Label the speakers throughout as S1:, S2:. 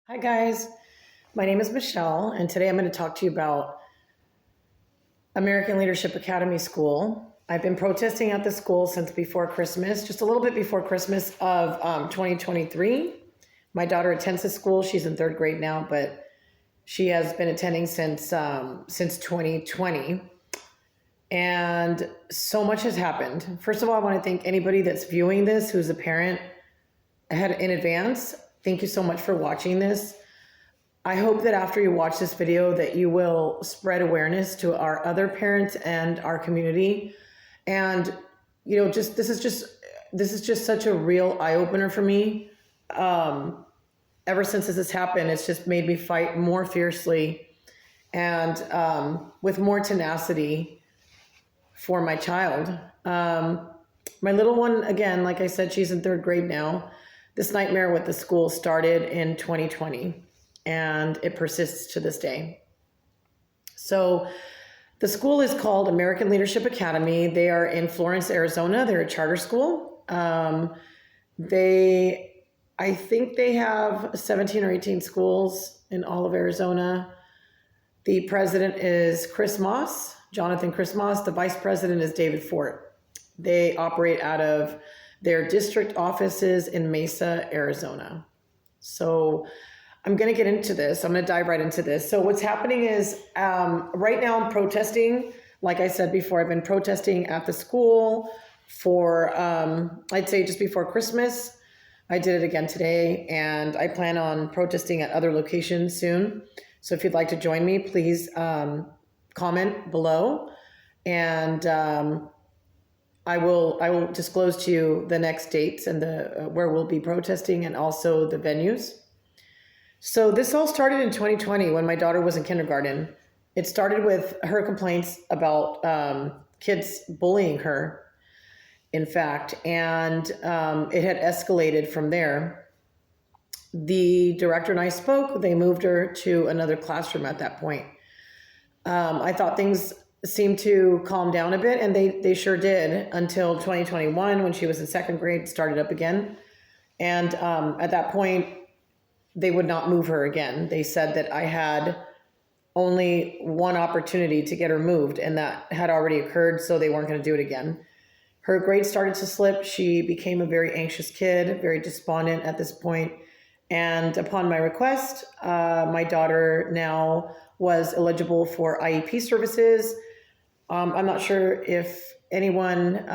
S1: Hi guys, my name is Michelle, and today I'm going to talk to you about American Leadership Academy School. I've been protesting at the school since before Christmas, just a little bit before Christmas of 2023. My daughter attends the school. She's in third grade now, but she has been attending since 2020. And so much has happened. First of all, I want to thank anybody that's viewing this who's a parent ahead in advance. Thank you so much for watching this. I hope that after you watch this video that you will spread awareness to our other parents and our community. And this is just such a real eye opener for me. Ever since this has happened, it's just made me fight more fiercely and with more tenacity for my child. My little one, again, like I said, she's in third grade now. This nightmare with the school started in 2020, and it persists to this day. So the school is called American Leadership Academy. They are in Florence, Arizona. They're a charter school. I think they have 17 or 18 schools in all of Arizona. The president is Jonathan Chris Moss. The vice president is David Fort. They operate out of their district offices in Mesa, Arizona. So I'm going to get into this. I'm going to dive right into this. So what's happening is right now I'm protesting. Like I said before, I've been protesting at the school for, I'd say just before Christmas. I did it again today, and I plan on protesting at other locations soon. So if you'd like to join me, please comment below, and I will disclose to you the next dates and the where we'll be protesting, and also the venues. So this all started in 2020 when my daughter was in kindergarten. It started with her complaints about kids bullying her, in fact, and it had escalated from there. The director and I spoke. They moved her to another classroom at that point. I thought things seemed to calm down a bit, and they sure did, until 2021 when she was in second grade, started up again. And at that point, they would not move her again. They said that I had only one opportunity to get her moved, and that had already occurred, so they weren't going to do it again. Her grades started to slip. She became a very anxious kid, very despondent at this point. And upon my request, my daughter now was eligible for IEP services. I'm not sure if anyone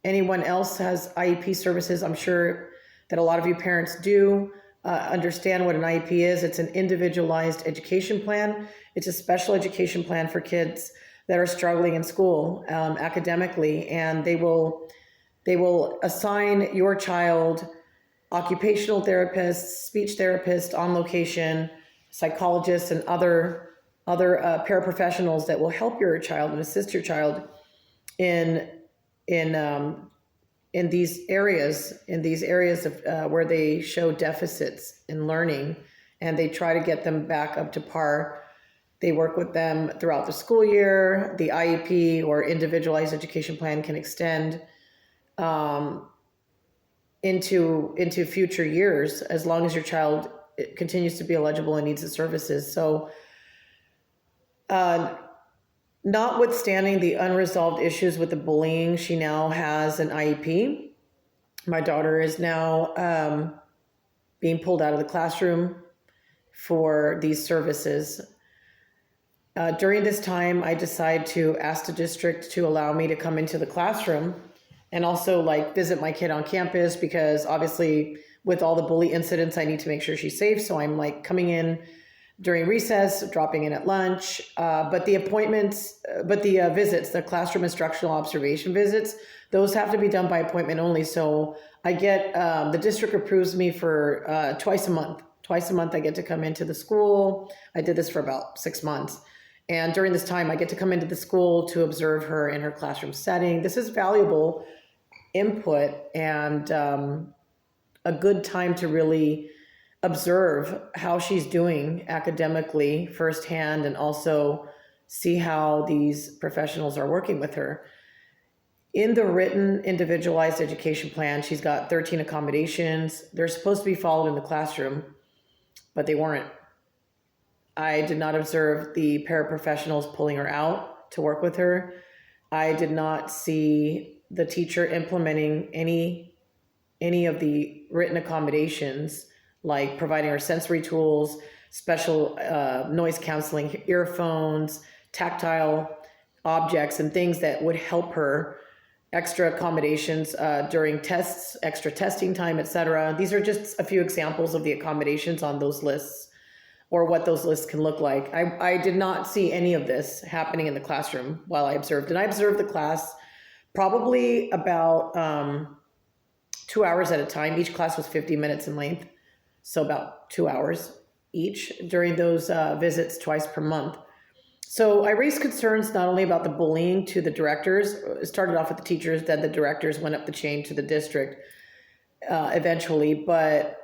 S1: else has IEP services. I'm sure that a lot of you parents do understand what an IEP is. It's an individualized education plan. It's a special education plan for kids that are struggling in school academically, and they will assign your child occupational therapists, speech therapists on location, psychologists, and other paraprofessionals that will help your child and assist your child in these areas of where they show deficits in learning, and they try to get them back up to par. They work with them throughout the school year. The IEP, or individualized education plan, can extend into future years as long as your child continues to be eligible and needs the services. So notwithstanding the unresolved issues with the bullying, she now has an IEP. My daughter is now being pulled out of the classroom for these services. During this time, I decide to ask the district to allow me to come into the classroom and also visit my kid on campus, because obviously with all the bully incidents, I need to make sure she's safe. So I'm coming in during recess, dropping in at lunch, but the visits, the classroom instructional observation visits, those have to be done by appointment only. So I get, the district approves me for twice a month. Twice a month I get to come into the school. I did this for about 6 months. And during this time, I get to come into the school to observe her in her classroom setting. This is valuable input and a good time to really observe how she's doing academically firsthand, and also see how these professionals are working with her. In the written individualized education plan, she's got 13 accommodations. They're supposed to be followed in the classroom. but they weren't. I did not observe the paraprofessionals pulling her out to work with her. I did not see the teacher implementing any of the written accommodations, like providing her sensory tools, special noise counseling, earphones, tactile objects, and things that would help her, extra accommodations during tests, extra testing time, etc. These are just a few examples of the accommodations on those lists, or what those lists can look like. I did not see any of this happening in the classroom while I observed. And I observed the class probably about 2 hours at a time. Each class was 50 minutes in length, so about 2 hours each during those visits twice per month. So I raised concerns not only about the bullying to the directors. It started off with the teachers, then the directors went up the chain to the district eventually. But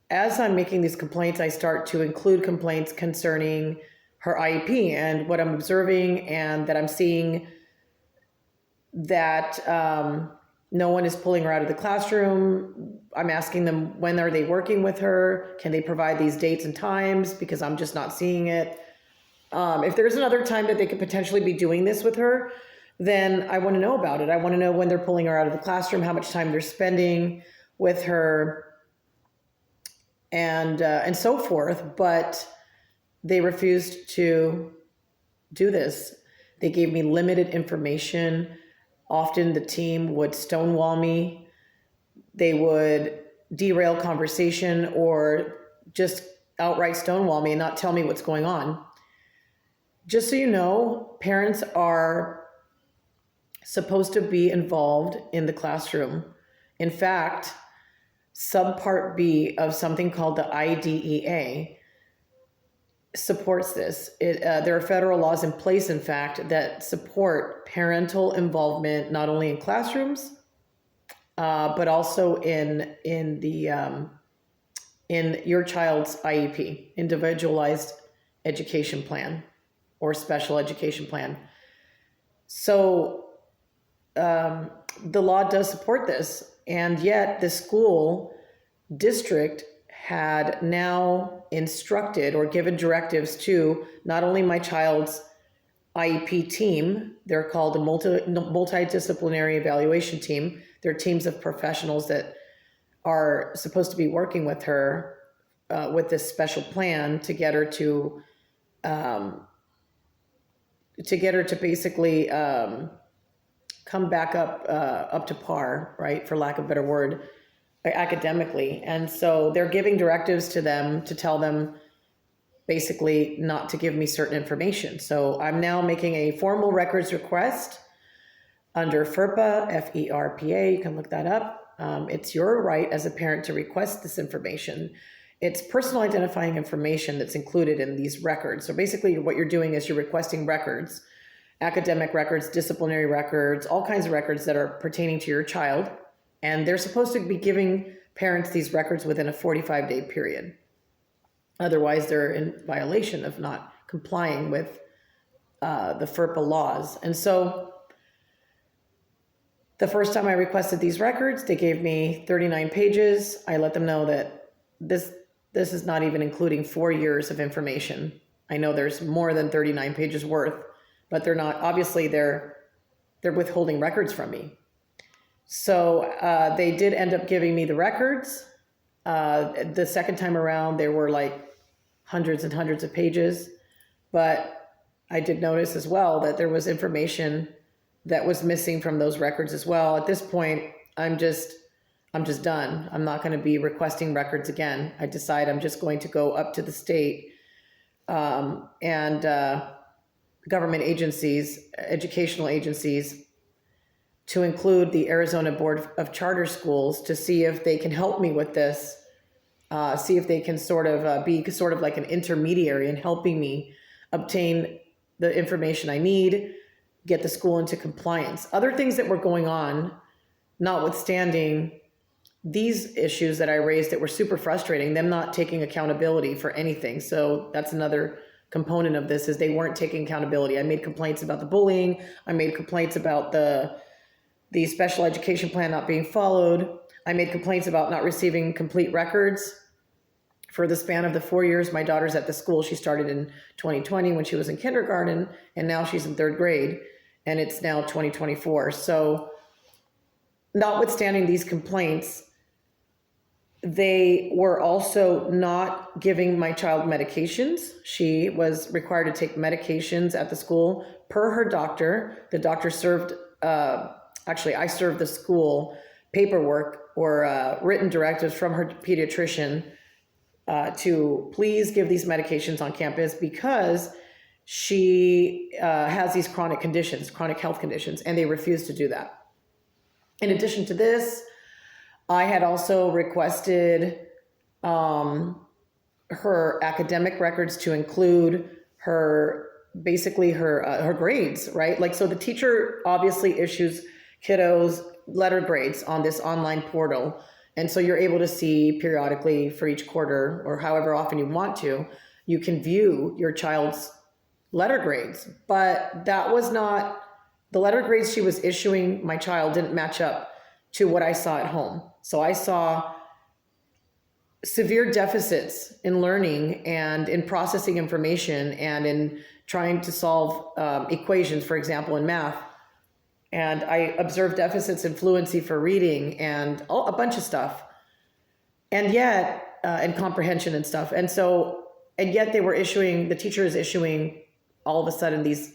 S1: as I'm making these complaints, I start to include complaints concerning her IEP and what I'm observing, and that I'm seeing that no one is pulling her out of the classroom. I'm asking them, when are they working with her? Can they provide these dates and times? Because I'm just not seeing it. If there's another time that they could potentially be doing this with her, then I want to know about it. I want to know when they're pulling her out of the classroom, how much time they're spending with her, and so forth. But they refused to do this. They gave me limited information. Often the team would stonewall me. They would derail conversation or just outright stonewall me and not tell me what's going on. Just so you know, parents are supposed to be involved in the classroom. In fact, subpart B of something called the IDEA supports this. There are federal laws in place, in fact, that support parental involvement not only in classrooms, but also in your child's IEP, individualized education plan or special education plan. So the law does support this, and yet the school district had now instructed or given directives to not only my child's IEP team, they're called a multidisciplinary evaluation team. They're teams of professionals that are supposed to be working with her with this special plan to get her to basically come back up to par, right, for lack of a better word, academically. And so they're giving directives to them to tell them basically not to give me certain information. So I'm now making a formal records request under FERPA, FERPA. You can look that up. It's your right as a parent to request this information. It's personal identifying information that's included in these records. So basically what you're doing is you're requesting records, academic records, disciplinary records, all kinds of records that are pertaining to your child. And they're supposed to be giving parents these records within a 45-day period. Otherwise, they're in violation of not complying with the FERPA laws. And so the first time I requested these records, they gave me 39 pages. I let them know that this is not even including 4 years of information. I know there's more than 39 pages worth, but they're not, obviously they're withholding records from me. So they did end up giving me the records. The second time around, there were like hundreds and hundreds of pages, but I did notice as well that there was information that was missing from those records as well. At this point, I'm just done. I'm not going to be requesting records again. I decide I'm just going to go up to the state and government agencies, educational agencies, to include the Arizona Board of Charter Schools to see if they can help me with this, see if they can sort of be sort of like an intermediary in helping me obtain the information I need, get the school into compliance. Other things that were going on, notwithstanding these issues that I raised that were super frustrating, them not taking accountability for anything. So that's another component of this, is they weren't taking accountability. I made complaints about the bullying. I made complaints about the special education plan not being followed. I made complaints about not receiving complete records For the span of the 4 years my daughter's at the school, she started in 2020 when she was in kindergarten, and now she's in third grade, and it's now 2024. So notwithstanding these complaints, they were also not giving my child medications. She was required to take medications at the school per her doctor. The doctor served, actually, I served the school paperwork or written directives from her pediatrician to please give these medications on campus because she has these chronic conditions, chronic health conditions, and they refuse to do that. In addition to this, I had also requested her academic records to include basically her grades, right? Like, so the teacher obviously issues kiddos letter grades on this online portal. And so you're able to see periodically for each quarter or however often you want to, you can view your child's letter grades. But that was not, the letter grades she was issuing my child didn't match up to what I saw at home. So I saw severe deficits in learning and in processing information and in trying to solve equations, for example, in math. And I observed deficits in fluency for reading and a bunch of stuff. And yet, and comprehension and stuff. And yet they were the teacher is issuing all of a sudden these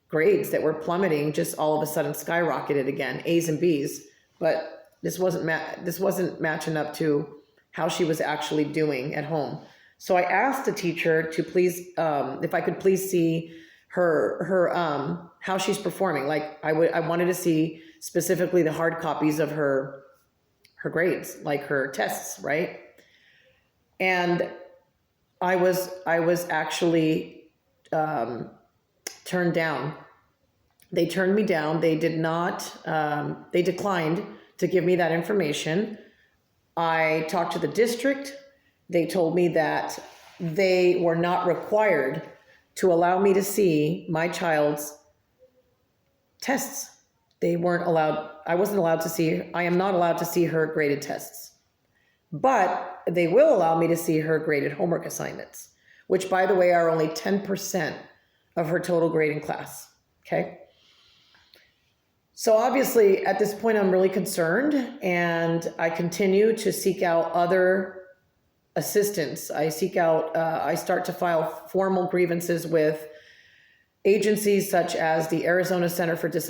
S1: grades that were plummeting, just all of a sudden skyrocketed again, A's and B's. But this wasn't matching up to how she was actually doing at home. So I asked the teacher to please, if I could please see her how she's performing. Like I wanted to see specifically the hard copies of her grades, like her tests, right? And I was actually turned down. They turned me down. They did not. They declined to give me that information. I talked to the district. They told me that they were not required to allow me to see my child's tests. They weren't allowed, I wasn't allowed to see, I am not allowed to see her graded tests. But they will allow me to see her graded homework assignments, which, by the way, are only 10% of her total grading class, okay? So obviously, at this point, I'm really concerned, and I continue to seek out other assistance. I start to file formal grievances with agencies such as the Arizona Center for Disability